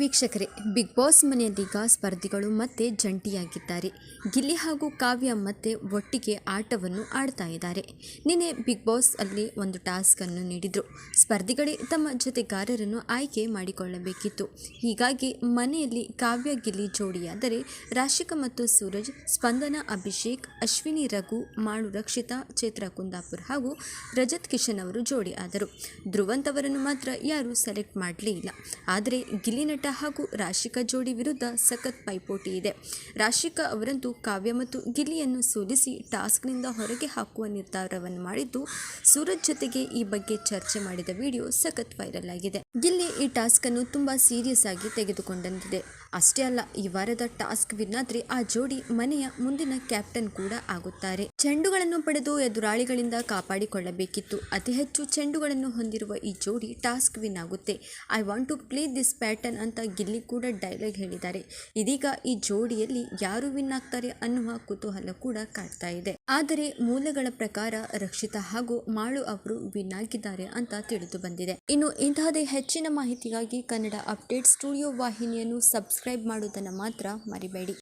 ವೀಕ್ಷಕರೇ, big boss ಮನೆಯಲ್ಲೀಗ ಸ್ಪರ್ಧಿಗಳು ಮತ್ತೆ ಜಂಟಿಯಾಗಿದ್ದಾರೆ. ಗಿಲ್ಲಿ ಹಾಗೂ ಕಾವ್ಯ ಮತ್ತೆ ಒಟ್ಟಿಗೆ ಆಟವನ್ನು ಆಡ್ತಾ ಇದ್ದಾರೆ. ನಿನ್ನೆ ಬಿಗ್ ಬಾಸ್ ಅಲ್ಲಿ ಒಂದು ಟಾಸ್ಕ್ ಅನ್ನು ನೀಡಿದ್ರು. ಸ್ಪರ್ಧಿಗಳೇ ತಮ್ಮ ಜೊತೆಗಾರರನ್ನು ಆಯ್ಕೆ ಮಾಡಿಕೊಳ್ಳಬೇಕಿತ್ತು. ಹೀಗಾಗಿ ಮನೆಯಲ್ಲಿ ಕಾವ್ಯ ಗಿಲ್ಲಿ ಜೋಡಿಯಾದರೆ ರಾಶಿಕಾ ಮತ್ತು ಸೂರಜ್, ಸ್ಪಂದನ ಅಭಿಷೇಕ್, ಅಶ್ವಿನಿ ರಘು, ಮಾಳು ರಕ್ಷಿತಾ, ಚೈತ್ರ ಕುಂದಾಪುರ್ ಹಾಗೂ ರಜತ್ ಕಿಶನ್ ಅವರು ಜೋಡಿ ಆದರು. ಧ್ರುವಂತ್ ಅವರನ್ನು ಮಾತ್ರ ಯಾರೂ ಸೆಲೆಕ್ಟ್ ಮಾಡಲೇ ಇಲ್ಲ. ಆದರೆ ಗಿಲ್ಲಿ ನಟ ಹಾಗೂ ರಾಶಿಕಾ ಜೋಡಿ ವಿರುದ್ಧ ಸಖತ್ ಪೈಪೋಟಿ ಇದೆ. ರಾಶಿಕಾ ಅವರಂತೂ ಕಾವ್ಯ ಮತ್ತು ಗಿಲ್ಲಿಯನ್ನು ಸೋಲಿಸಿ ಟಾಸ್ಕ್ನಿಂದ ಹೊರಗೆ ಹಾಕುವ ನಿರ್ಧಾರವನ್ನು ಮಾಡಿದ್ದು, ಸೂರಜ್ ಜೊತೆಗೆ ಈ ಬಗ್ಗೆ ಚರ್ಚೆ ಮಾಡಿದ ವಿಡಿಯೋ ಸಖತ್ ವೈರಲ್ ಆಗಿದೆ. ಗಿಲ್ಲಿ ಈ ಟಾಸ್ಕ್ ಅನ್ನು ತುಂಬಾ ಸೀರಿಯಸ್ ಆಗಿ ತೆಗೆದುಕೊಂಡಂತಿದೆ. ಅಷ್ಟೇ ಅಲ್ಲ, ಈ ವಾರದ ಟಾಸ್ಕ್ ವಿನ್ ಆದ್ರೆ ಆ ಜೋಡಿ ಮನೆಯ ಮುಂದಿನ ಕ್ಯಾಪ್ಟನ್ ಕೂಡ ಆಗುತ್ತಾರೆ. ಚೆಂಡುಗಳನ್ನು ಪಡೆದು ಎದುರಾಳಿಗಳಿಂದ ಕಾಪಾಡಿಕೊಳ್ಳಬೇಕಿತ್ತು. ಅತಿ ಹೆಚ್ಚು ಚೆಂಡುಗಳನ್ನು ಹೊಂದಿರುವ ಈ ಜೋಡಿ ಟಾಸ್ಕ್ ವಿನ್ ಆಗುತ್ತೆ. I want to play this pattern ಅಂತ ಗಿಲ್ಲಿ ಕೂಡ ಡೈಲಾಗ್ ಹೇಳಿದ್ದಾರೆ. ಇದೀಗ ಈ ಜೋಡಿಯಲ್ಲಿ ಯಾರು ವಿನ್ ಆಗ್ತಾರೆ ಅನ್ನುವ ಕುತೂಹಲ ಕೂಡ ಕಾಡ್ತಾ ಇದೆ. ಆದರೆ ಮೂಲಗಳ ಪ್ರಕಾರ ರಕ್ಷಿತಾ ಹಾಗೂ ಮಾಳು ಅವರು ವಿನ್ ಆಗಿದ್ದಾರೆ ಅಂತ ತಿಳಿದು ಬಂದಿದೆ. ಇನ್ನು ಇಂತಹದೇ ಹೆಚ್ಚಿನ ಮಾಹಿತಿಗಾಗಿ ಕನ್ನಡ ಅಪ್ಡೇಟ್ ಸ್ಟುಡಿಯೋ ವಾಹಿನಿಯನ್ನು ಸಬ್ಸ್ಕ್ರೈಬ್ ಮಾಡುವುದನ್ನು ಮಾತ್ರ ಮರಿಬೇಡಿ.